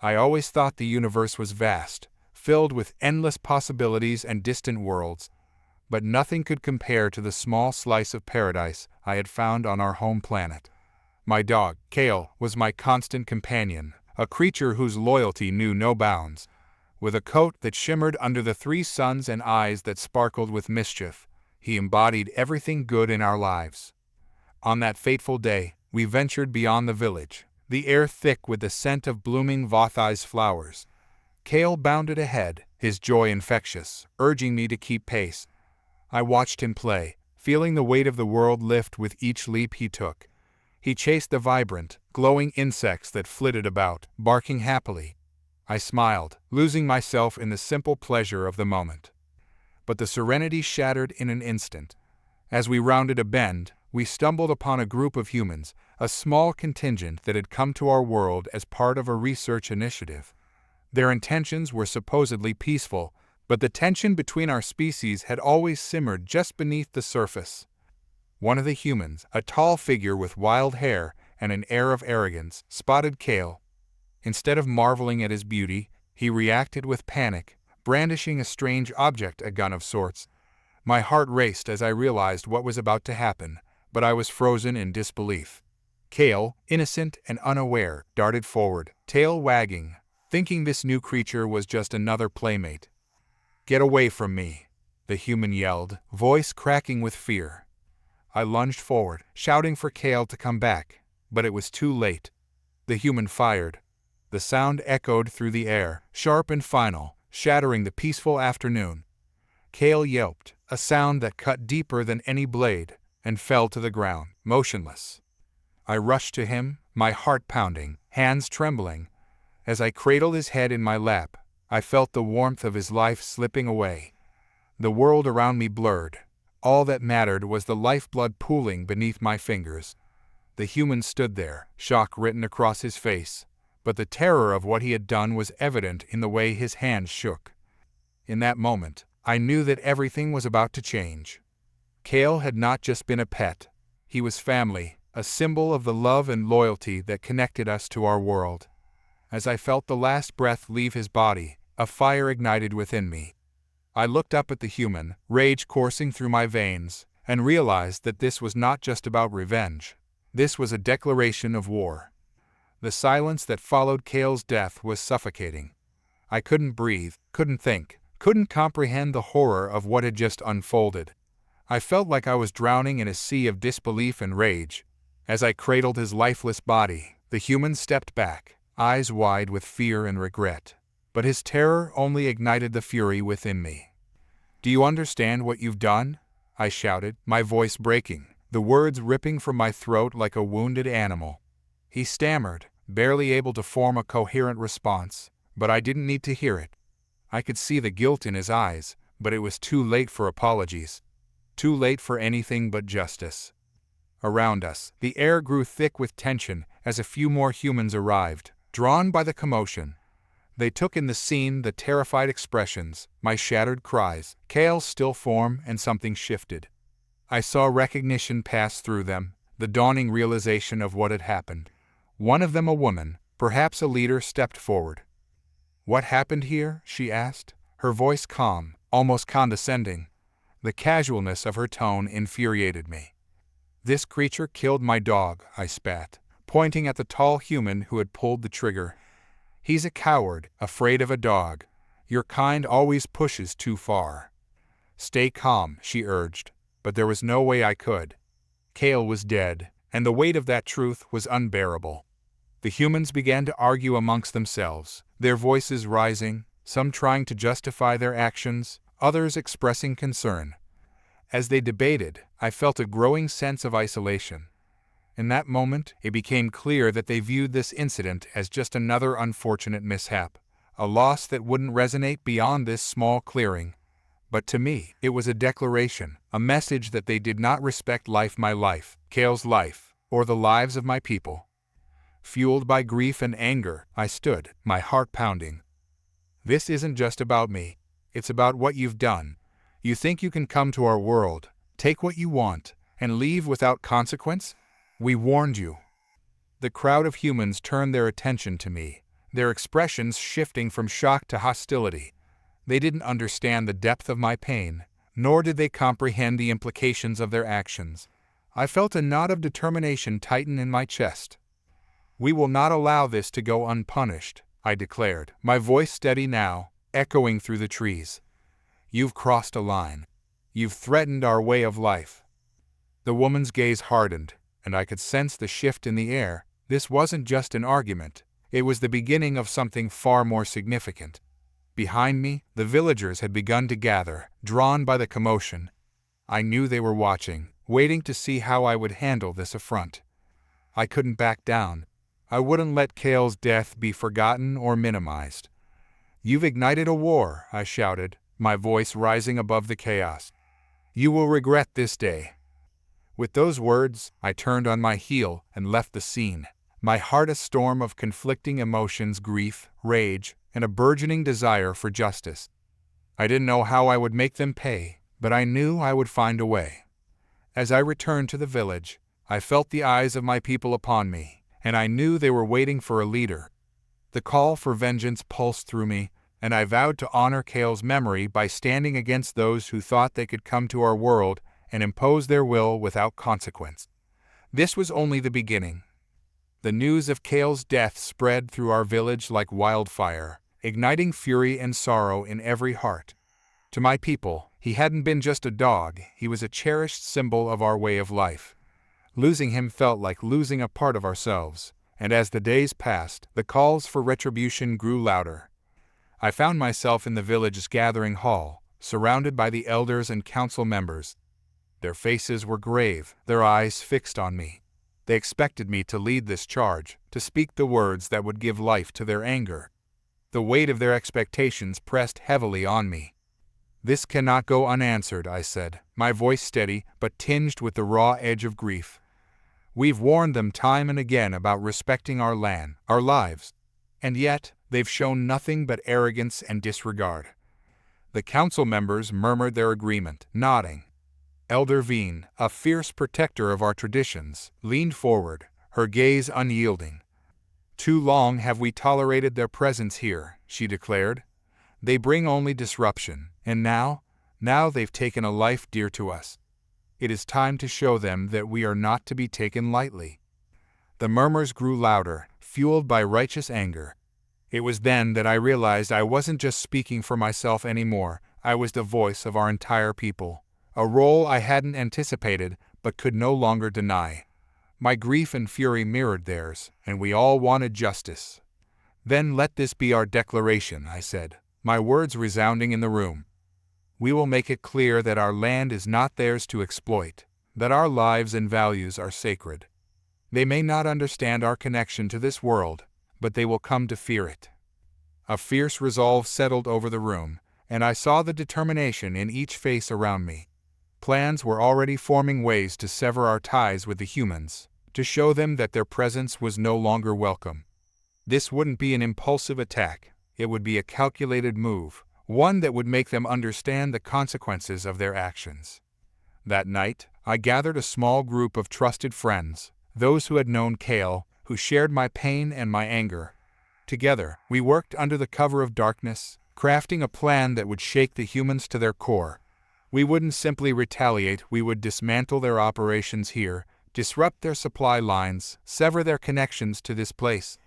I always thought the universe was vast, filled with endless possibilities and distant worlds, but nothing could compare to the small slice of paradise I had found on our home planet. My dog, Kale, was my constant companion, a creature whose loyalty knew no bounds. With a coat that shimmered under the three suns and eyes that sparkled with mischief, he embodied everything good in our lives. On that fateful day, we ventured beyond the village, the air thick with the scent of blooming Vathi's flowers. Kale bounded ahead, his joy infectious, urging me to keep pace. I watched him play, feeling the weight of the world lift with each leap he took. He chased the vibrant, glowing insects that flitted about, barking happily. I smiled, losing myself in the simple pleasure of the moment. But the serenity shattered in an instant. As we rounded a bend, we stumbled upon a group of humans, a small contingent that had come to our world as part of a research initiative. Their intentions were supposedly peaceful, but the tension between our species had always simmered just beneath the surface. One of the humans, a tall figure with wild hair and an air of arrogance, spotted Kale. Instead of marveling at his beauty, he reacted with panic, brandishing a strange object, a gun of sorts. My heart raced as I realized what was about to happen, but I was frozen in disbelief. Kale, innocent and unaware, darted forward, tail wagging, thinking this new creature was just another playmate. "Get away from me," the human yelled, voice cracking with fear. I lunged forward, shouting for Kale to come back, but it was too late. The human fired. The sound echoed through the air, sharp and final, shattering the peaceful afternoon. Kale yelped, a sound that cut deeper than any blade, and fell to the ground, motionless. I rushed to him, my heart pounding, hands trembling. As I cradled his head in my lap, I felt the warmth of his life slipping away. The world around me blurred. All that mattered was the lifeblood pooling beneath my fingers. The human stood there, shock written across his face, but the terror of what he had done was evident in the way his hands shook. In that moment, I knew that everything was about to change. Kale had not just been a pet. He was family, a symbol of the love and loyalty that connected us to our world. As I felt the last breath leave his body, a fire ignited within me. I looked up at the human, rage coursing through my veins, and realized that this was not just about revenge. This was a declaration of war. The silence that followed Kale's death was suffocating. I couldn't breathe, couldn't think, couldn't comprehend the horror of what had just unfolded. I felt like I was drowning in a sea of disbelief and rage. As I cradled his lifeless body, the human stepped back, eyes wide with fear and regret. But his terror only ignited the fury within me. "Do you understand what you've done?" I shouted, my voice breaking, the words ripping from my throat like a wounded animal. He stammered, barely able to form a coherent response, but I didn't need to hear it. I could see the guilt in his eyes, but it was too late for apologies. Too late for anything but justice. Around us, the air grew thick with tension as a few more humans arrived, drawn by the commotion. They took in the scene, the terrified expressions, my shattered cries, Kale's still form, and something shifted. I saw recognition pass through them, the dawning realization of what had happened. One of them, a woman, perhaps a leader, stepped forward. "What happened here?" she asked, her voice calm, almost condescending. The casualness of her tone infuriated me. "This creature killed my dog," I spat, pointing at the tall human who had pulled the trigger. "He's a coward, afraid of a dog. Your kind always pushes too far." "Stay calm," she urged, but there was no way I could. Kale was dead, and the weight of that truth was unbearable. The humans began to argue amongst themselves, their voices rising, some trying to justify their actions, others expressing concern. As they debated, I felt a growing sense of isolation. In that moment, it became clear that they viewed this incident as just another unfortunate mishap, a loss that wouldn't resonate beyond this small clearing. But to me, it was a declaration, a message that they did not respect my life, Kale's life, or the lives of my people. Fueled by grief and anger, I stood, my heart pounding. "This isn't just about me. It's about what you've done. You think you can come to our world, take what you want, and leave without consequence? We warned you." The crowd of humans turned their attention to me, their expressions shifting from shock to hostility. They didn't understand the depth of my pain, nor did they comprehend the implications of their actions. I felt a knot of determination tighten in my chest. "We will not allow this to go unpunished," I declared, my voice steady now, echoing through the trees. "You've crossed a line. You've threatened our way of life." The woman's gaze hardened, and I could sense the shift in the air. This wasn't just an argument, it was the beginning of something far more significant. Behind me, the villagers had begun to gather, drawn by the commotion. I knew they were watching, waiting to see how I would handle this affront. I couldn't back down. I wouldn't let Kale's death be forgotten or minimized. "You've ignited a war," I shouted, my voice rising above the chaos. "You will regret this day." With those words, I turned on my heel and left the scene, my heart a storm of conflicting emotions, grief, rage, and a burgeoning desire for justice. I didn't know how I would make them pay, but I knew I would find a way. As I returned to the village, I felt the eyes of my people upon me, and I knew they were waiting for a leader. The call for vengeance pulsed through me, and I vowed to honor Kale's memory by standing against those who thought they could come to our world and impose their will without consequence. This was only the beginning. The news of Kale's death spread through our village like wildfire, igniting fury and sorrow in every heart. To my people, he hadn't been just a dog, he was a cherished symbol of our way of life. Losing him felt like losing a part of ourselves, and as the days passed, the calls for retribution grew louder. I found myself in the village's gathering hall, surrounded by the elders and council members. Their faces were grave, their eyes fixed on me. They expected me to lead this charge, to speak the words that would give life to their anger. The weight of their expectations pressed heavily on me. "This cannot go unanswered," I said, my voice steady but tinged with the raw edge of grief. "We've warned them time and again about respecting our land, our lives, and yet they've shown nothing but arrogance and disregard." The council members murmured their agreement, nodding. Elder Veen, a fierce protector of our traditions, leaned forward, her gaze unyielding. "Too long have we tolerated their presence here," she declared. "They bring only disruption, and now they've taken a life dear to us. It is time to show them that we are not to be taken lightly." The murmurs grew louder, fueled by righteous anger. It was then that I realized I wasn't just speaking for myself anymore, I was the voice of our entire people. A role I hadn't anticipated but could no longer deny. My grief and fury mirrored theirs, and we all wanted justice. "Then let this be our declaration," I said, my words resounding in the room. "We will make it clear that our land is not theirs to exploit, that our lives and values are sacred. They may not understand our connection to this world, but they will come to fear it." A fierce resolve settled over the room, and I saw the determination in each face around me. Plans were already forming ways to sever our ties with the humans, to show them that their presence was no longer welcome. This wouldn't be an impulsive attack, it would be a calculated move, one that would make them understand the consequences of their actions. That night, I gathered a small group of trusted friends, those who had known Kale, who shared my pain and my anger. Together, we worked under the cover of darkness, crafting a plan that would shake the humans to their core. We wouldn't simply retaliate, we would dismantle their operations here, disrupt their supply lines, sever their connections to this place.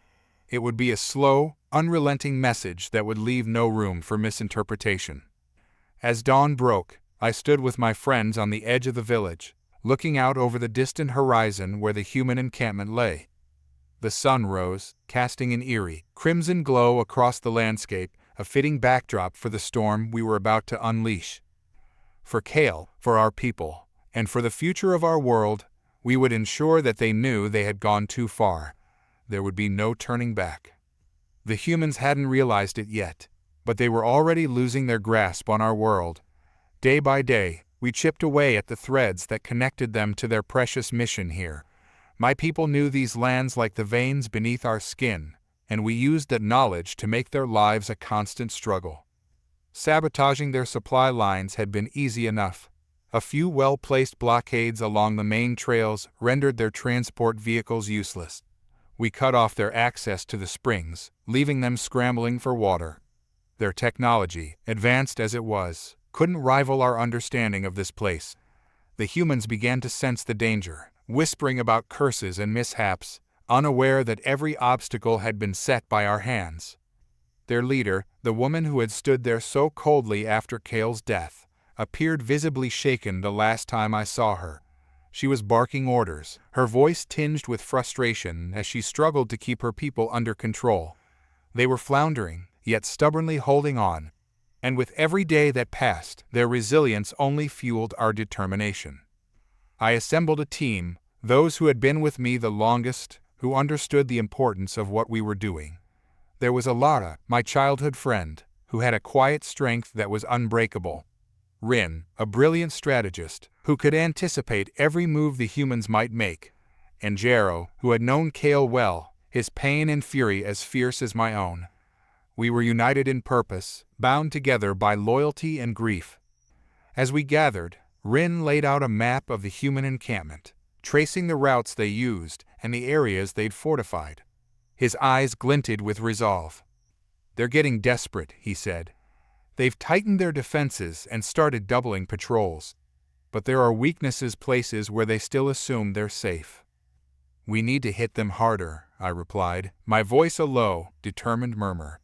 It would be a slow, unrelenting message that would leave no room for misinterpretation. As dawn broke, I stood with my friends on the edge of the village, looking out over the distant horizon where the human encampment lay. The sun rose, casting an eerie, crimson glow across the landscape, a fitting backdrop for the storm we were about to unleash. For Kale, for our people, and for the future of our world, we would ensure that they knew they had gone too far. There would be no turning back. The humans hadn't realized it yet, but they were already losing their grasp on our world. Day by day, we chipped away at the threads that connected them to their precious mission here. My people knew these lands like the veins beneath our skin, and we used that knowledge to make their lives a constant struggle. Sabotaging their supply lines had been easy enough. A few well-placed blockades along the main trails rendered their transport vehicles useless. We cut off their access to the springs, leaving them scrambling for water. Their technology, advanced as it was, couldn't rival our understanding of this place. The humans began to sense the danger, whispering about curses and mishaps, unaware that every obstacle had been set by our hands. Their leader, the woman who had stood there so coldly after Kale's death, appeared visibly shaken the last time I saw her. She was barking orders, her voice tinged with frustration as she struggled to keep her people under control. They were floundering, yet stubbornly holding on, and with every day that passed, their resilience only fueled our determination. I assembled a team, those who had been with me the longest, who understood the importance of what we were doing. There was Alara, my childhood friend, who had a quiet strength that was unbreakable. Rin, a brilliant strategist, who could anticipate every move the humans might make. And Jero, who had known Kale well, his pain and fury as fierce as my own. We were united in purpose, bound together by loyalty and grief. As we gathered, Rin laid out a map of the human encampment, tracing the routes they used and the areas they'd fortified. His eyes glinted with resolve. "They're getting desperate," he said. "They've tightened their defenses and started doubling patrols. But there are weaknesses, places where they still assume they're safe." "We need to hit them harder," I replied, my voice a low, determined murmur.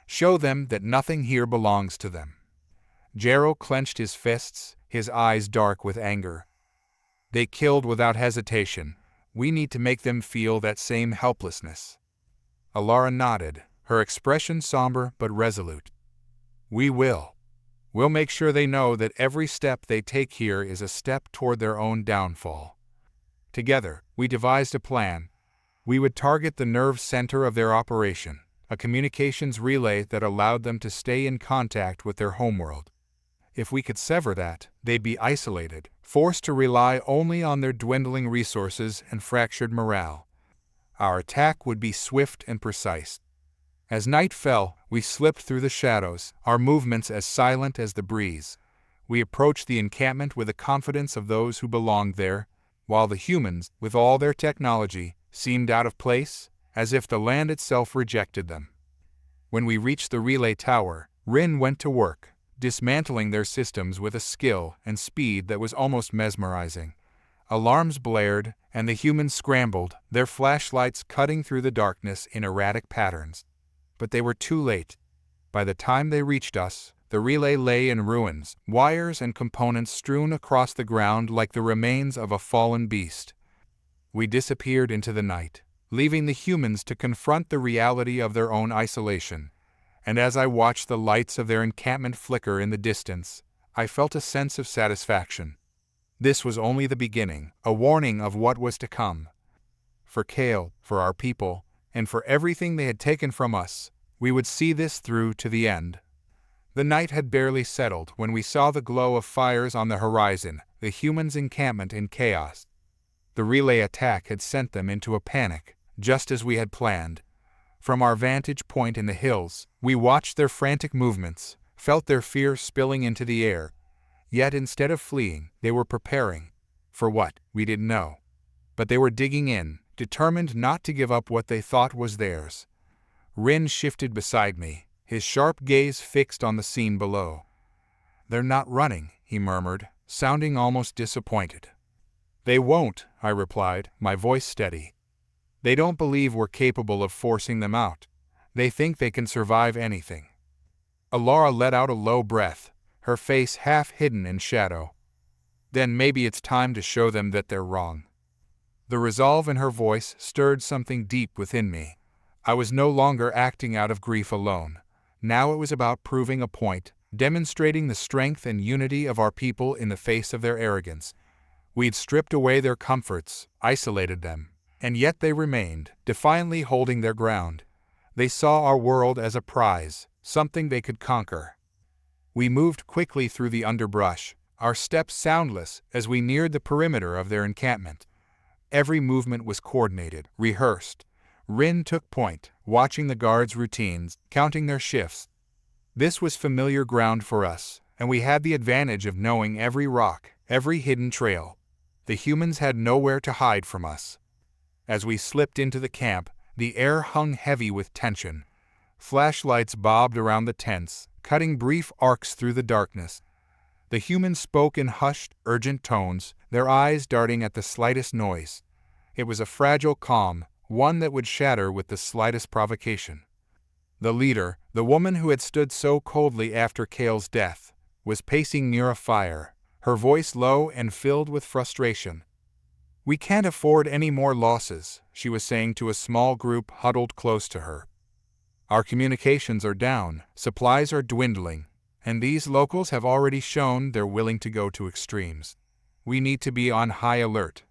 "Show them that nothing here belongs to them." Jero clenched his fists, his eyes dark with anger. "They killed without hesitation. We need to make them feel that same helplessness." Alara nodded, her expression somber but resolute. "We will. We'll make sure they know that every step they take here is a step toward their own downfall." Together, we devised a plan. We would target the nerve center of their operation, a communications relay that allowed them to stay in contact with their homeworld. If we could sever that, they'd be isolated, forced to rely only on their dwindling resources and fractured morale. Our attack would be swift and precise. As night fell, we slipped through the shadows, our movements as silent as the breeze. We approached the encampment with the confidence of those who belonged there, while the humans, with all their technology, seemed out of place, as if the land itself rejected them. When we reached the relay tower, Rin went to work, dismantling their systems with a skill and speed that was almost mesmerizing. Alarms blared, and the humans scrambled, their flashlights cutting through the darkness in erratic patterns. But they were too late. By the time they reached us, the relay lay in ruins, wires and components strewn across the ground like the remains of a fallen beast. We disappeared into the night, leaving the humans to confront the reality of their own isolation. And as I watched the lights of their encampment flicker in the distance, I felt a sense of satisfaction. This was only the beginning, a warning of what was to come. For Kale, for our people, and for everything they had taken from us, we would see this through to the end. The night had barely settled when we saw the glow of fires on the horizon, the humans' encampment in chaos. The relay attack had sent them into a panic, just as we had planned. From our vantage point in the hills, we watched their frantic movements, felt their fear spilling into the air. Yet instead of fleeing, they were preparing. For what, we didn't know. But they were digging in, determined not to give up what they thought was theirs. Rin shifted beside me, his sharp gaze fixed on the scene below. "They're not running," he murmured, sounding almost disappointed. "They won't," I replied, my voice steady. "They don't believe we're capable of forcing them out. They think they can survive anything." Alara let out a low breath, her face half hidden in shadow. "Then maybe it's time to show them that they're wrong." The resolve in her voice stirred something deep within me. I was no longer acting out of grief alone. Now it was about proving a point, demonstrating the strength and unity of our people in the face of their arrogance. We'd stripped away their comforts, isolated them, and yet they remained, defiantly holding their ground. They saw our world as a prize, something they could conquer. We moved quickly through the underbrush, our steps soundless as we neared the perimeter of their encampment. Every movement was coordinated, rehearsed. Rin took point, watching the guards' routines, counting their shifts. This was familiar ground for us, and we had the advantage of knowing every rock, every hidden trail. The humans had nowhere to hide from us. As we slipped into the camp, The air hung heavy with tension. Flashlights bobbed around the tents, cutting brief arcs through the darkness. The humans spoke in hushed, urgent tones, their eyes darting at the slightest noise. It was a fragile calm, one that would shatter with the slightest provocation. The leader, the woman who had stood so coldly after Cale's death, was pacing near a fire, her voice low and filled with frustration. "We can't afford any more losses," she was saying to a small group huddled close to her. "Our communications are down, supplies are dwindling, and these locals have already shown they're willing to go to extremes. We need to be on high alert."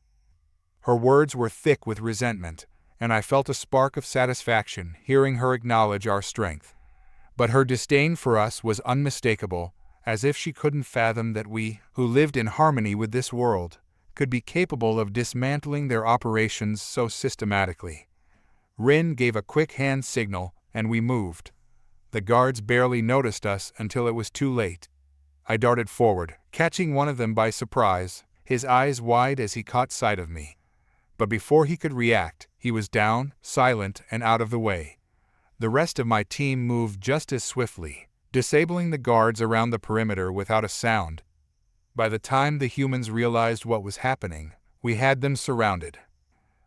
Her words were thick with resentment, and I felt a spark of satisfaction hearing her acknowledge our strength. But her disdain for us was unmistakable, as if she couldn't fathom that we, who lived in harmony with this world, could be capable of dismantling their operations so systematically. Rin gave a quick hand signal, and we moved. The guards barely noticed us until it was too late. I darted forward, catching one of them by surprise, his eyes wide as he caught sight of me. But before he could react, he was down, silent, and out of the way. The rest of my team moved just as swiftly, disabling the guards around the perimeter without a sound. By the time the humans realized what was happening, we had them surrounded.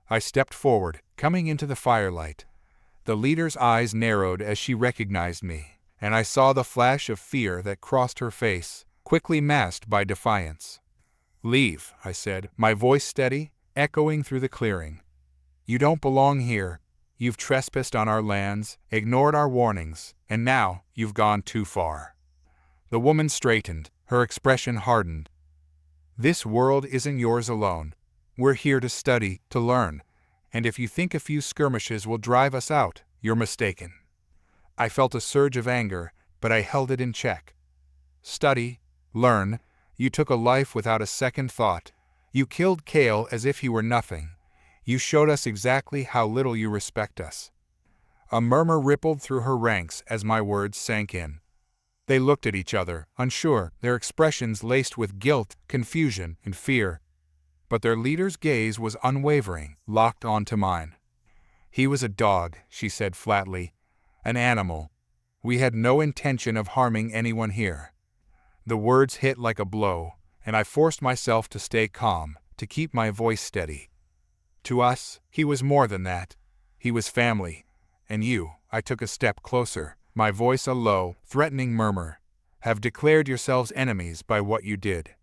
I stepped forward, coming into the firelight. The leader's eyes narrowed as she recognized me, and I saw the flash of fear that crossed her face, quickly masked by defiance. "Leave," I said, my voice steady, echoing through the clearing. "You don't belong here. You've trespassed on our lands, ignored our warnings, and now you've gone too far." The woman straightened, her expression hardened. "This world isn't yours alone. We're here to study, to learn, and if you think a few skirmishes will drive us out, you're mistaken." I felt a surge of anger, but I held it in check. "Study, learn. You took a life without a second thought. You killed Cale as if he were nothing. You showed us exactly how little you respect us." A murmur rippled through her ranks as my words sank in. They looked at each other, unsure, their expressions laced with guilt, confusion, and fear. But their leader's gaze was unwavering, locked onto mine. "He was a dog," she said flatly. "An animal. We had no intention of harming anyone here." The words hit like a blow, and I forced myself to stay calm, to keep my voice steady. "To us, he was more than that. He was family. And you," I took a step closer, my voice a low, threatening murmur, "have declared yourselves enemies by what you did."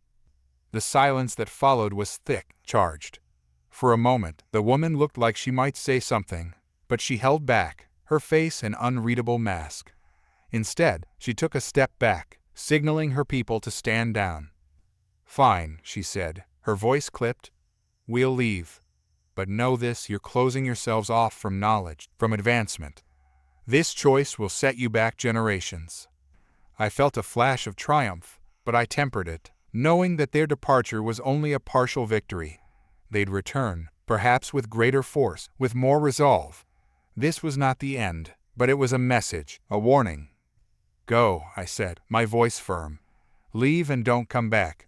The silence that followed was thick, charged. For a moment, the woman looked like she might say something, but she held back, her face an unreadable mask. Instead, she took a step back, signaling her people to stand down. "Fine," she said, her voice clipped. "We'll leave. But know this, you're closing yourselves off from knowledge, from advancement. This choice will set you back generations." I felt a flash of triumph, but I tempered it, knowing that their departure was only a partial victory. They'd return, perhaps with greater force, with more resolve. This was not the end, but it was a message, a warning. "Go," I said, my voice firm. "Leave and don't come back.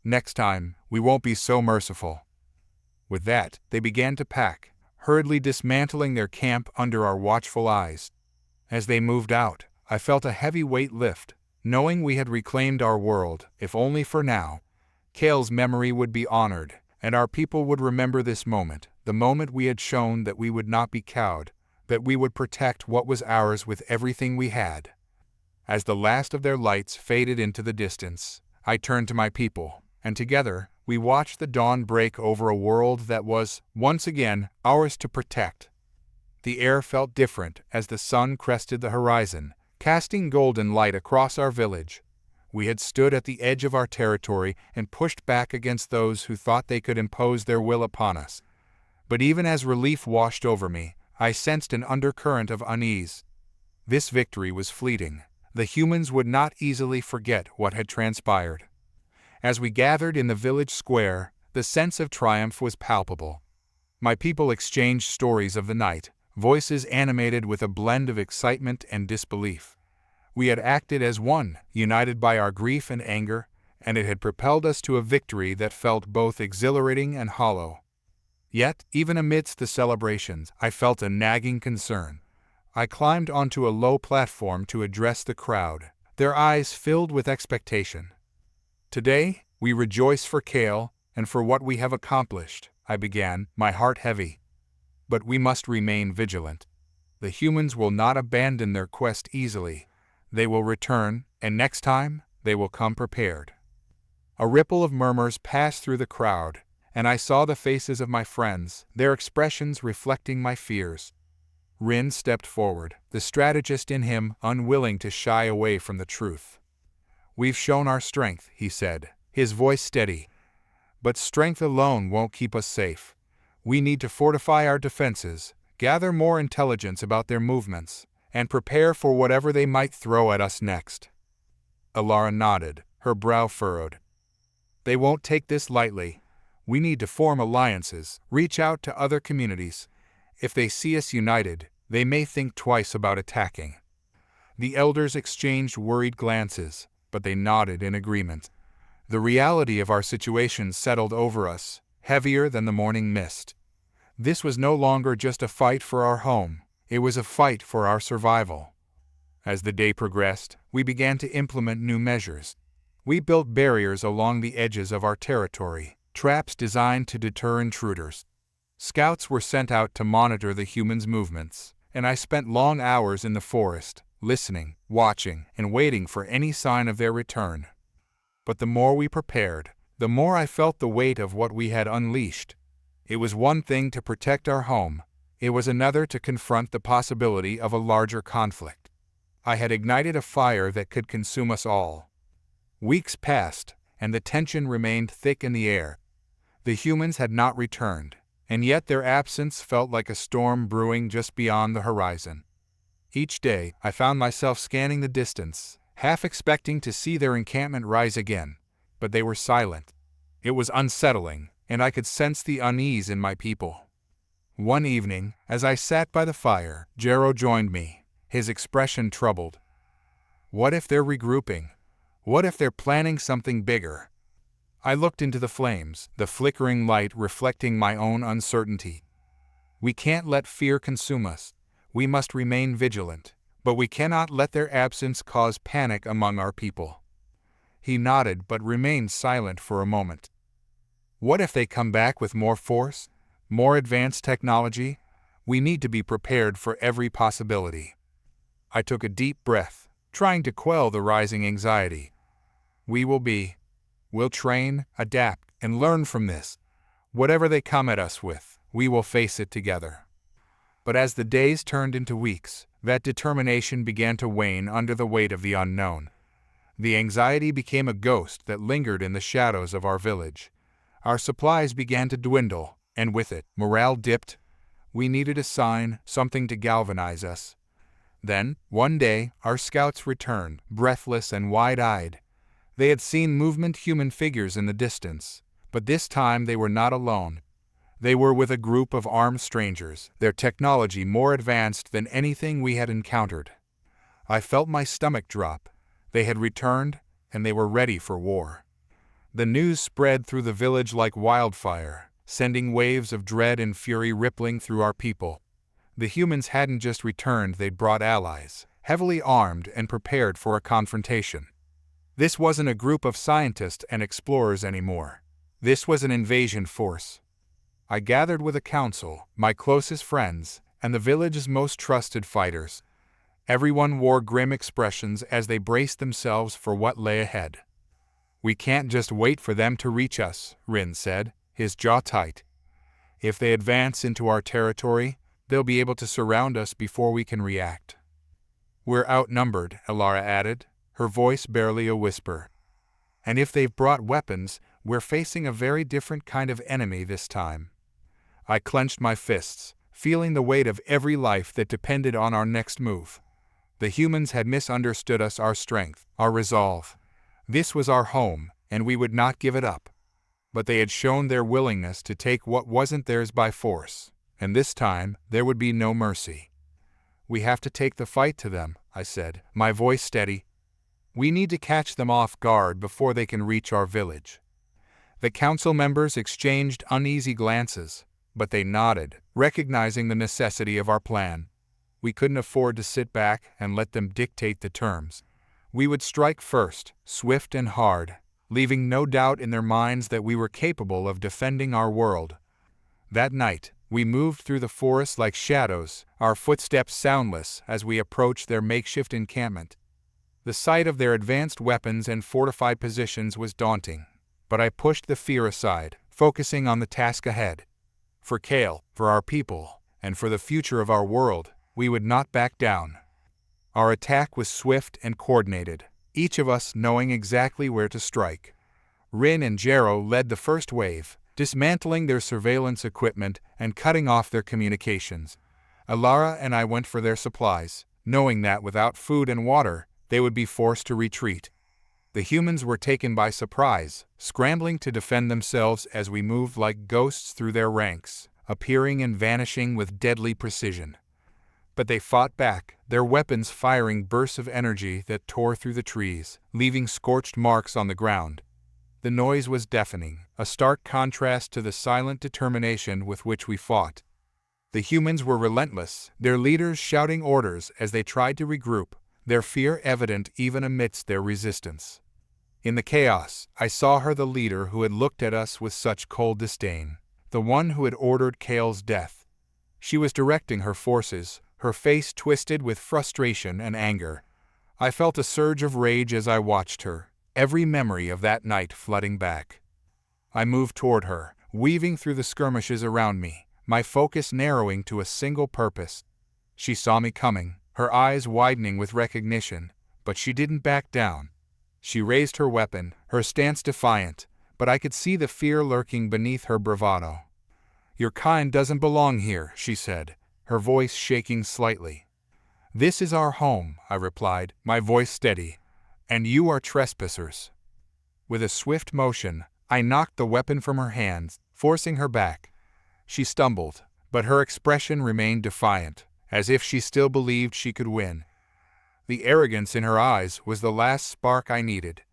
Next time, we won't be so merciful." With that, they began to pack, hurriedly dismantling their camp under our watchful eyes. As they moved out, I felt a heavy weight lift, knowing we had reclaimed our world, if only for now. Cale's memory would be honored, and our people would remember this moment, the moment we had shown that we would not be cowed, that we would protect what was ours with everything we had. As the last of their lights faded into the distance, I turned to my people, and together, we watched the dawn break over a world that was, once again, ours to protect. The air felt different as the sun crested the horizon, casting golden light across our village. We had stood at the edge of our territory and pushed back against those who thought they could impose their will upon us. But even as relief washed over me, I sensed an undercurrent of unease. This victory was fleeting. The humans would not easily forget what had transpired. As we gathered in the village square, the sense of triumph was palpable. My people exchanged stories of the night, voices animated with a blend of excitement and disbelief. We had acted as one, united by our grief and anger, and it had propelled us to a victory that felt both exhilarating and hollow. Yet, even amidst the celebrations, I felt a nagging concern. I climbed onto a low platform to address the crowd, their eyes filled with expectation. "Today, we rejoice for Kale and for what we have accomplished," I began, my heart heavy. "But we must remain vigilant. The humans will not abandon their quest easily. They will return, and next time, they will come prepared." A ripple of murmurs passed through the crowd, and I saw the faces of my friends, their expressions reflecting my fears. Rin stepped forward, the strategist in him unwilling to shy away from the truth. "We've shown our strength," he said, his voice steady. "But strength alone won't keep us safe. We need to fortify our defenses, gather more intelligence about their movements, and prepare for whatever they might throw at us next." Alara nodded, her brow furrowed. "They won't take this lightly. We need to form alliances, reach out to other communities. If they see us united, they may think twice about attacking." The elders exchanged worried glances, but they nodded in agreement. The reality of our situation settled over us, heavier than the morning mist. This was no longer just a fight for our home, it was a fight for our survival. As the day progressed, we began to implement new measures. We built barriers along the edges of our territory, traps designed to deter intruders. Scouts were sent out to monitor the humans' movements, and I spent long hours in the forest, listening, watching, and waiting for any sign of their return. But the more we prepared, the more I felt the weight of what we had unleashed. It was one thing to protect our home, it was another to confront the possibility of a larger conflict. I had ignited a fire that could consume us all. Weeks passed, and the tension remained thick in the air. The humans had not returned, and yet their absence felt like a storm brewing just beyond the horizon. Each day, I found myself scanning the distance, half expecting to see their encampment rise again, but they were silent. It was unsettling, and I could sense the unease in my people. One evening, as I sat by the fire, Jero joined me, his expression troubled. "What if they're regrouping? What if they're planning something bigger?" I looked into the flames, the flickering light reflecting my own uncertainty. "We can't let fear consume us. We must remain vigilant, but we cannot let their absence cause panic among our people." He nodded but remained silent for a moment. "What if they come back with more force? More advanced technology? We need to be prepared for every possibility." I took a deep breath, trying to quell the rising anxiety. We'll train, adapt, and learn from this. Whatever they come at us with, we will face it together. But as the days turned into weeks, that determination began to wane under the weight of the unknown. The anxiety became a ghost that lingered in the shadows of our village. Our supplies began to dwindle, and with it, morale dipped. We needed a sign, something to galvanize us. Then, one day, our scouts returned, breathless and wide-eyed. They had seen movement human figures in the distance, but this time they were not alone. They were with a group of armed strangers, their technology more advanced than anything we had encountered. I felt my stomach drop. They had returned, and they were ready for war. The news spread through the village like wildfire, sending waves of dread and fury rippling through our people. The humans hadn't just returned, they'd brought allies, heavily armed and prepared for a confrontation. This wasn't a group of scientists and explorers anymore. This was an invasion force. I gathered with a council, my closest friends, and the village's most trusted fighters. Everyone wore grim expressions as they braced themselves for what lay ahead. "We can't just wait for them to reach us," Rin said, his jaw tight. "If they advance into our territory, they'll be able to surround us before we can react." "We're outnumbered," Alara added, her voice barely a whisper. "And if they've brought weapons, we're facing a very different kind of enemy this time." I clenched my fists, feeling the weight of every life that depended on our next move. The humans had misunderstood us, our strength, our resolve. This was our home, and we would not give it up. But they had shown their willingness to take what wasn't theirs by force, and this time there would be no mercy. "We have to take the fight to them," I said, my voice steady. "We need to catch them off guard before they can reach our village." The council members exchanged uneasy glances. but they nodded, recognizing the necessity of our plan. We couldn't afford to sit back and let them dictate the terms. We would strike first, swift and hard, leaving no doubt in their minds that we were capable of defending our world. That night, we moved through the forest like shadows, our footsteps soundless as we approached their makeshift encampment. The sight of their advanced weapons and fortified positions was daunting, but I pushed the fear aside, focusing on the task ahead. For Kale, for our people, and for the future of our world, we would not back down. Our attack was swift and coordinated, each of us knowing exactly where to strike. Rin and Jero led the first wave, dismantling their surveillance equipment and cutting off their communications. Alara and I went for their supplies, knowing that without food and water, they would be forced to retreat. The humans were taken by surprise, scrambling to defend themselves as we moved like ghosts through their ranks, appearing and vanishing with deadly precision. But they fought back, their weapons firing bursts of energy that tore through the trees, leaving scorched marks on the ground. The noise was deafening, a stark contrast to the silent determination with which we fought. The humans were relentless, their leaders shouting orders as they tried to regroup, their fear evident even amidst their resistance. In the chaos, I saw her, the leader who had looked at us with such cold disdain, the one who had ordered Kale's death. She was directing her forces, her face twisted with frustration and anger. I felt a surge of rage as I watched her, every memory of that night flooding back. I moved toward her, weaving through the skirmishes around me, my focus narrowing to a single purpose. She saw me coming, her eyes widening with recognition, but she didn't back down. She raised her weapon, her stance defiant, but I could see the fear lurking beneath her bravado. "Your kind doesn't belong here," she said, her voice shaking slightly. "This is our home," I replied, my voice steady, "and you are trespassers." With a swift motion, I knocked the weapon from her hands, forcing her back. She stumbled, but her expression remained defiant, as if she still believed she could win. The arrogance in her eyes was the last spark I needed.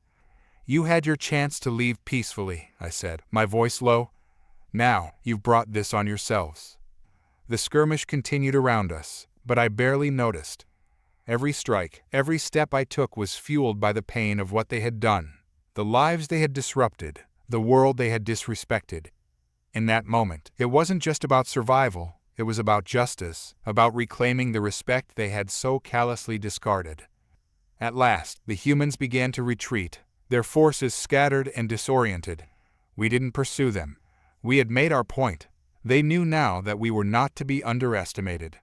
"You had your chance to leave peacefully," I said, my voice low. "Now, you've brought this on yourselves." The skirmish continued around us, but I barely noticed. Every strike, every step I took was fueled by the pain of what they had done, the lives they had disrupted, the world they had disrespected. In that moment, it wasn't just about survival, it was about justice, about reclaiming the respect they had so callously discarded. At last, the humans began to retreat, their forces scattered and disoriented. We didn't pursue them. We had made our point. They knew now that we were not to be underestimated.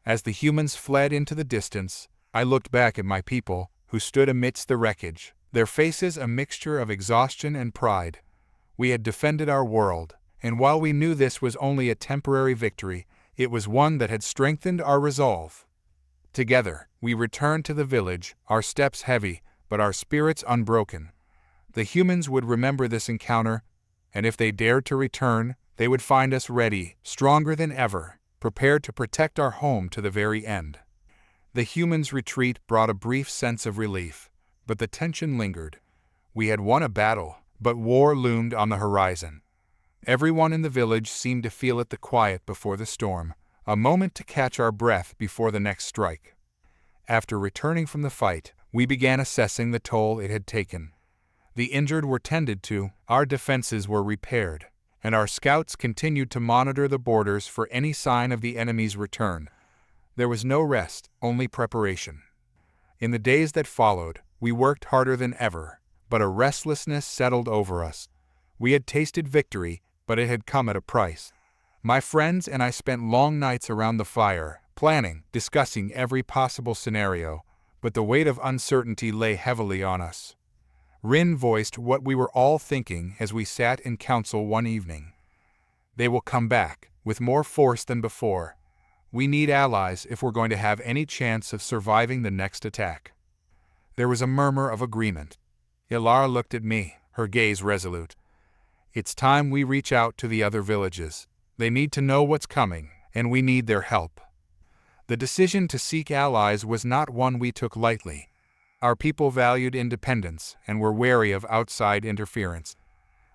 As the humans fled into the distance, I looked back at my people, who stood amidst the wreckage, their faces a mixture of exhaustion and pride. We had defended our world, and while we knew this was only a temporary victory, it was one that had strengthened our resolve. Together, we returned to the village, our steps heavy, but our spirits unbroken. The humans would remember this encounter, and if they dared to return, they would find us ready, stronger than ever, prepared to protect our home to the very end. The humans' retreat brought a brief sense of relief, but the tension lingered. We had won a battle, but war loomed on the horizon. Everyone in the village seemed to feel it, the quiet before the storm, a moment to catch our breath before the next strike. After returning from the fight, we began assessing the toll it had taken. The injured were tended to, our defenses were repaired, and our scouts continued to monitor the borders for any sign of the enemy's return. There was no rest, only preparation. In the days that followed, we worked harder than ever, but a restlessness settled over us. We had tasted victory, but it had come at a price. My friends and I spent long nights around the fire, planning, discussing every possible scenario, but the weight of uncertainty lay heavily on us. Rin voiced what we were all thinking as we sat in council one evening. "They will come back, with more force than before. We need allies if we're going to have any chance of surviving the next attack." There was a murmur of agreement. Ilara looked at me, her gaze resolute. "It's time we reach out to the other villages. They need to know what's coming, and we need their help." The decision to seek allies was not one we took lightly. Our people valued independence and were wary of outside interference.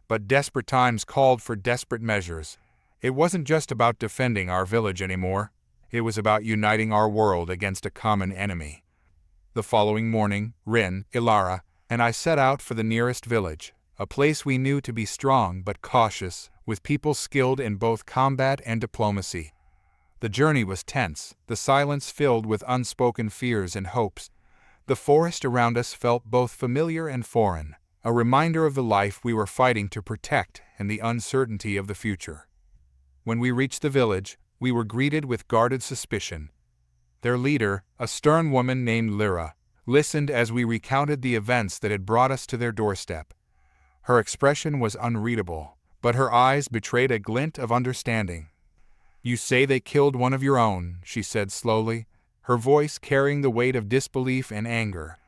But desperate times called for desperate measures. It wasn't just about defending our village anymore. It was about uniting our world against a common enemy. The following morning, Rin, Ilara, and I set out for the nearest village, a place we knew to be strong but cautious, with people skilled in both combat and diplomacy. The journey was tense, the silence filled with unspoken fears and hopes. The forest around us felt both familiar and foreign, a reminder of the life we were fighting to protect and the uncertainty of the future. When we reached the village, we were greeted with guarded suspicion. Their leader, a stern woman named Lyra, listened as we recounted the events that had brought us to their doorstep. Her expression was unreadable, but her eyes betrayed a glint of understanding. "You say they killed one of your own," she said slowly, her voice carrying the weight of disbelief and anger.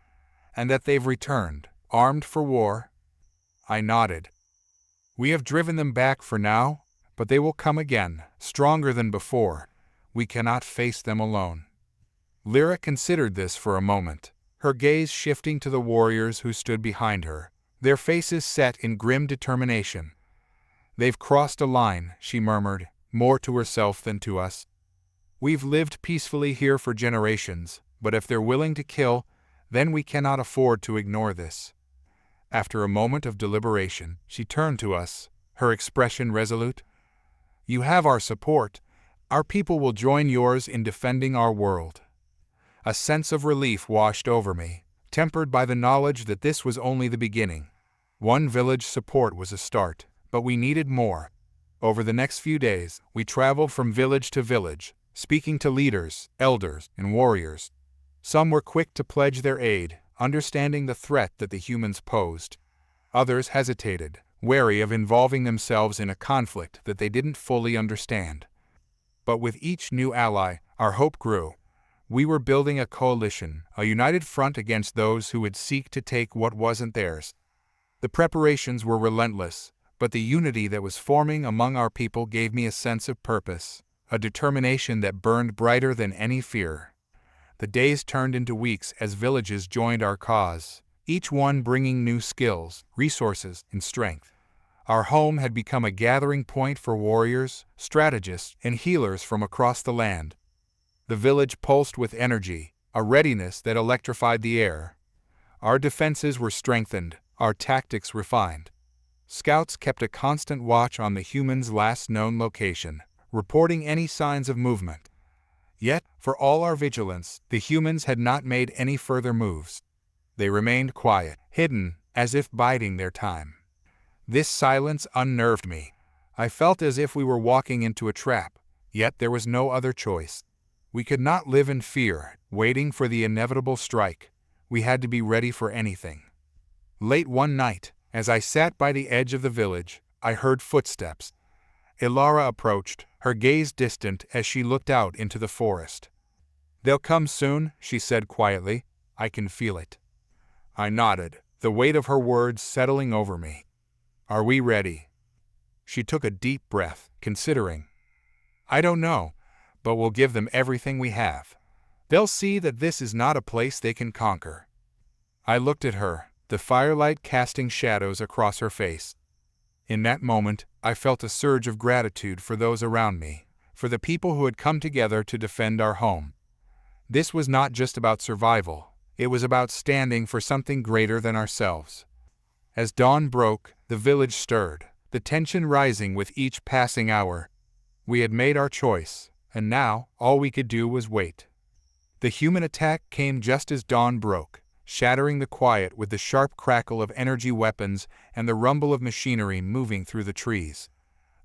"And that they've returned, armed for war?" I nodded. "We have driven them back for now, but they will come again, stronger than before. We cannot face them alone." Lyra considered this for a moment, her gaze shifting to the warriors who stood behind her, their faces set in grim determination. "They've crossed a line," she murmured, more to herself than to us. "We've lived peacefully here for generations, but if they're willing to kill, then we cannot afford to ignore this." After a moment of deliberation, she turned to us, her expression resolute. "You have our support. Our people will join yours in defending our world." A sense of relief washed over me, tempered by the knowledge that this was only the beginning. One village support was a start, but we needed more. Over the next few days, we traveled from village to village, speaking to leaders, elders, and warriors. Some were quick to pledge their aid, understanding the threat that the humans posed. Others hesitated, wary of involving themselves in a conflict that they didn't fully understand. But with each new ally, our hope grew. We were building a coalition, a united front against those who would seek to take what wasn't theirs. The preparations were relentless, but the unity that was forming among our people gave me a sense of purpose, a determination that burned brighter than any fear. The days turned into weeks as villages joined our cause, each one bringing new skills, resources, and strength. Our home had become a gathering point for warriors, strategists, and healers from across the land. The village pulsed with energy, a readiness that electrified the air. Our defenses were strengthened, our tactics refined. Scouts kept a constant watch on the humans' last known location, reporting any signs of movement. Yet, for all our vigilance, the humans had not made any further moves. They remained quiet, hidden, as if biding their time. This silence unnerved me. I felt as if we were walking into a trap, yet there was no other choice. We could not live in fear, waiting for the inevitable strike. We had to be ready for anything. Late one night, as I sat by the edge of the village, I heard footsteps. Ilara approached, her gaze distant as she looked out into the forest. "They'll come soon," she said quietly. "I can feel it." I nodded, the weight of her words settling over me. "Are we ready?" She took a deep breath, considering. "I don't know, but we'll give them everything we have. They'll see that this is not a place they can conquer." I looked at her, the firelight casting shadows across her face. In that moment, I felt a surge of gratitude for those around me, for the people who had come together to defend our home. This was not just about survival, it was about standing for something greater than ourselves. As dawn broke, the village stirred, the tension rising with each passing hour. We had made our choice, and now all we could do was wait. The human attack came just as dawn broke, shattering the quiet with the sharp crackle of energy weapons and the rumble of machinery moving through the trees.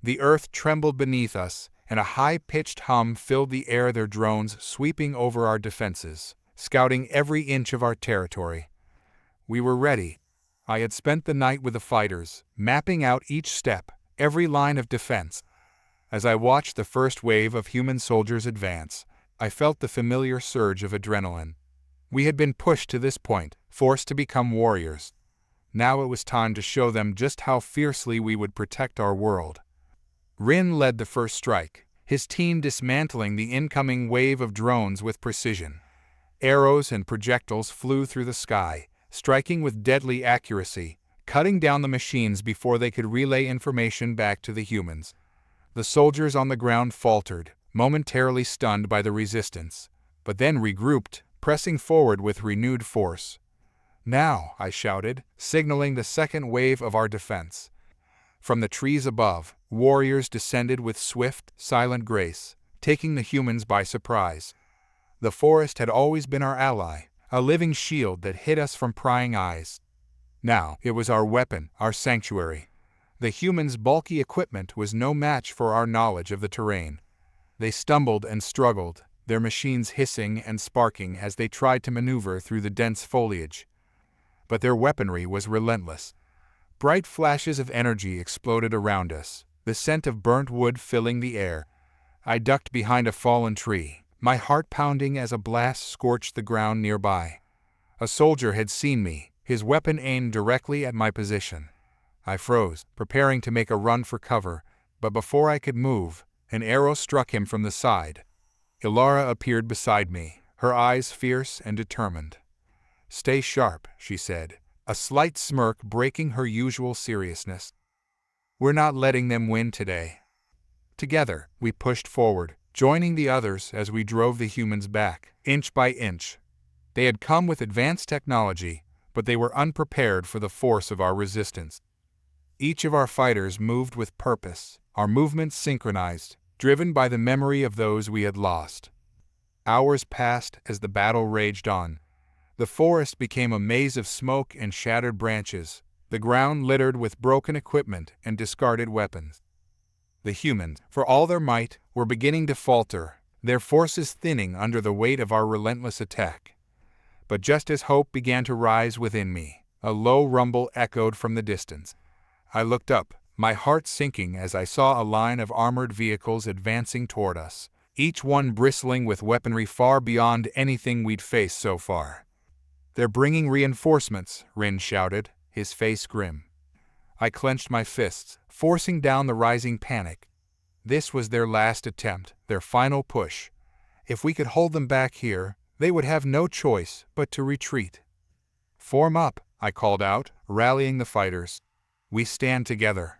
The earth trembled beneath us, and a high-pitched hum filled the air, their drones sweeping over our defenses, scouting every inch of our territory. We were ready. I had spent the night with the fighters, mapping out each step, every line of defense. As I watched the first wave of human soldiers advance, I felt the familiar surge of adrenaline. We had been pushed to this point, forced to become warriors. Now it was time to show them just how fiercely we would protect our world. Rin led the first strike, his team dismantling the incoming wave of drones with precision. Arrows and projectiles flew through the sky, striking with deadly accuracy, cutting down the machines before they could relay information back to the humans. The soldiers on the ground faltered, momentarily stunned by the resistance, but then regrouped, pressing forward with renewed force. "Now!" I shouted, signaling the second wave of our defense. From the trees above, warriors descended with swift, silent grace, taking the humans by surprise. The forest had always been our ally, a living shield that hid us from prying eyes. Now it was our weapon, our sanctuary. The humans' bulky equipment was no match for our knowledge of the terrain. They stumbled and struggled, their machines hissing and sparking as they tried to maneuver through the dense foliage. But their weaponry was relentless. Bright flashes of energy exploded around us, the scent of burnt wood filling the air. I ducked behind a fallen tree, my heart pounding as a blast scorched the ground nearby. A soldier had seen me, his weapon aimed directly at my position. I froze, preparing to make a run for cover, but before I could move, an arrow struck him from the side. Ilara appeared beside me, her eyes fierce and determined. "Stay sharp," she said, a slight smirk breaking her usual seriousness. "We're not letting them win today." Together, we pushed forward, joining the others as we drove the humans back, inch by inch. They had come with advanced technology, but they were unprepared for the force of our resistance. Each of our fighters moved with purpose, our movements synchronized, driven by the memory of those we had lost. Hours passed as the battle raged on. The forest became a maze of smoke and shattered branches, the ground littered with broken equipment and discarded weapons. The humans, for all their might, were beginning to falter, their forces thinning under the weight of our relentless attack. But just as hope began to rise within me, a low rumble echoed from the distance. I looked up, my heart sinking as I saw a line of armored vehicles advancing toward us, each one bristling with weaponry far beyond anything we'd faced so far. "They're bringing reinforcements," Rin shouted, his face grim. I clenched my fists, forcing down the rising panic. This was their last attempt, their final push. If we could hold them back here, they would have no choice but to retreat. "Form up," I called out, rallying the fighters. "We stand together."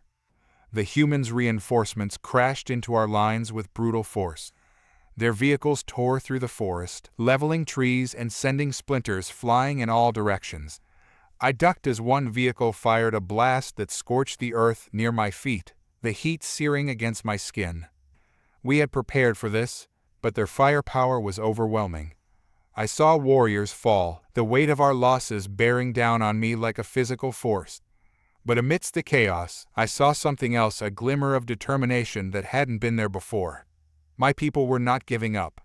The humans' reinforcements crashed into our lines with brutal force. Their vehicles tore through the forest, leveling trees and sending splinters flying in all directions. I ducked as one vehicle fired a blast that scorched the earth near my feet, the heat searing against my skin. We had prepared for this, but their firepower was overwhelming. I saw warriors fall, the weight of our losses bearing down on me like a physical force. But amidst the chaos, I saw something else, a glimmer of determination that hadn't been there before. My people were not giving up.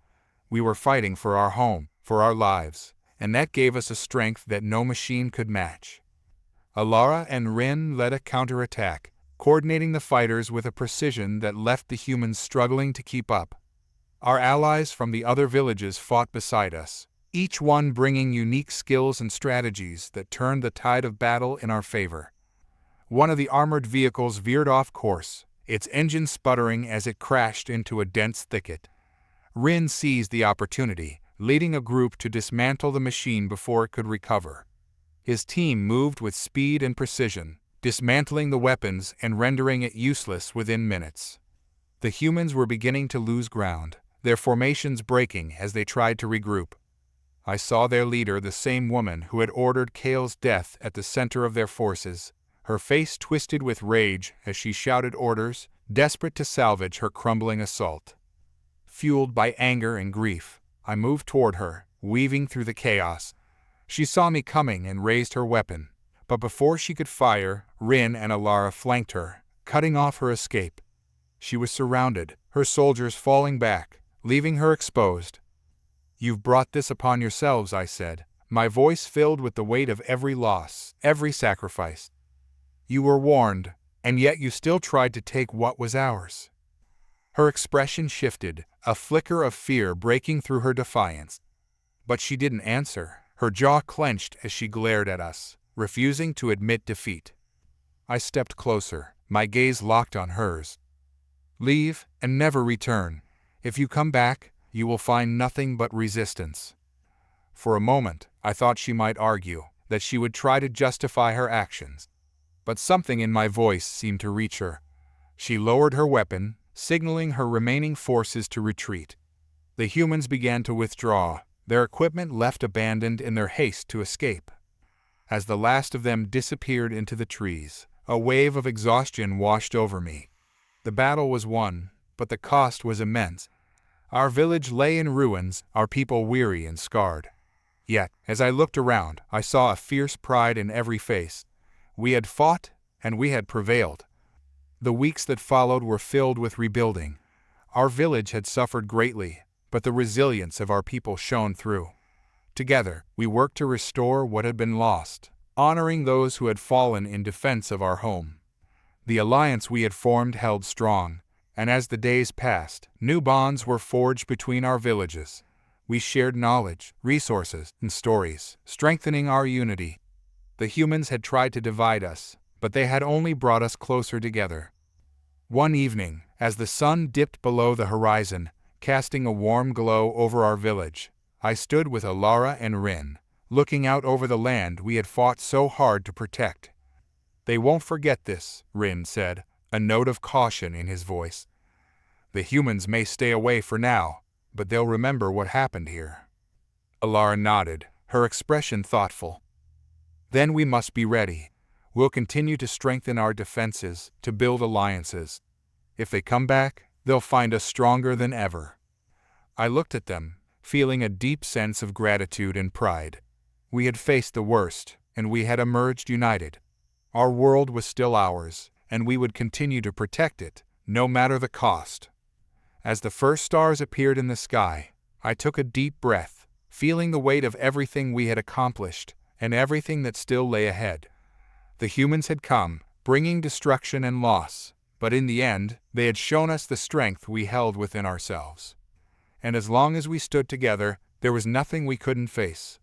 We were fighting for our home, for our lives, and that gave us a strength that no machine could match. Ilara and Rin led a counterattack, coordinating the fighters with a precision that left the humans struggling to keep up. Our allies from the other villages fought beside us, each one bringing unique skills and strategies that turned the tide of battle in our favor. One of the armored vehicles veered off course, its engine sputtering as it crashed into a dense thicket. Rin seized the opportunity, leading a group to dismantle the machine before it could recover. His team moved with speed and precision, dismantling the weapons and rendering it useless within minutes. The humans were beginning to lose ground, their formations breaking as they tried to regroup. I saw their leader, the same woman who had ordered Kale's death, at the center of their forces, her face twisted with rage as she shouted orders, desperate to salvage her crumbling assault. Fueled by anger and grief, I moved toward her, weaving through the chaos. She saw me coming and raised her weapon, but before she could fire, Rin and Ilara flanked her, cutting off her escape. She was surrounded, her soldiers falling back, leaving her exposed. "You've brought this upon yourselves," I said, my voice filled with the weight of every loss, every sacrifice. "You were warned, and yet you still tried to take what was ours." Her expression shifted, a flicker of fear breaking through her defiance. But she didn't answer, her jaw clenched as she glared at us, refusing to admit defeat. I stepped closer, my gaze locked on hers. "Leave, and never return. If you come back, you will find nothing but resistance." For a moment, I thought she might argue, that she would try to justify her actions. But something in my voice seemed to reach her. She lowered her weapon, signaling her remaining forces to retreat. The humans began to withdraw, their equipment left abandoned in their haste to escape. As the last of them disappeared into the trees, a wave of exhaustion washed over me. The battle was won, but the cost was immense. Our village lay in ruins, our people weary and scarred. Yet, as I looked around, I saw a fierce pride in every face. We had fought, and we had prevailed. The weeks that followed were filled with rebuilding. Our village had suffered greatly, but the resilience of our people shone through. Together, we worked to restore what had been lost, honoring those who had fallen in defense of our home. The alliance we had formed held strong, and as the days passed, new bonds were forged between our villages. We shared knowledge, resources, and stories, strengthening our unity. The humans had tried to divide us, but they had only brought us closer together. One evening, as the sun dipped below the horizon, casting a warm glow over our village, I stood with Alara and Rin, looking out over the land we had fought so hard to protect. "They won't forget this," Rin said, a note of caution in his voice. "The humans may stay away for now, but they'll remember what happened here." Alara nodded, her expression thoughtful. "Then we must be ready. We'll continue to strengthen our defenses, to build alliances. If they come back, they'll find us stronger than ever." I looked at them, feeling a deep sense of gratitude and pride. We had faced the worst, and we had emerged united. Our world was still ours, and we would continue to protect it, no matter the cost. As the first stars appeared in the sky, I took a deep breath, feeling the weight of everything we had accomplished, and everything that still lay ahead. The humans had come, bringing destruction and loss, but in the end, they had shown us the strength we held within ourselves. And as long as we stood together, there was nothing we couldn't face.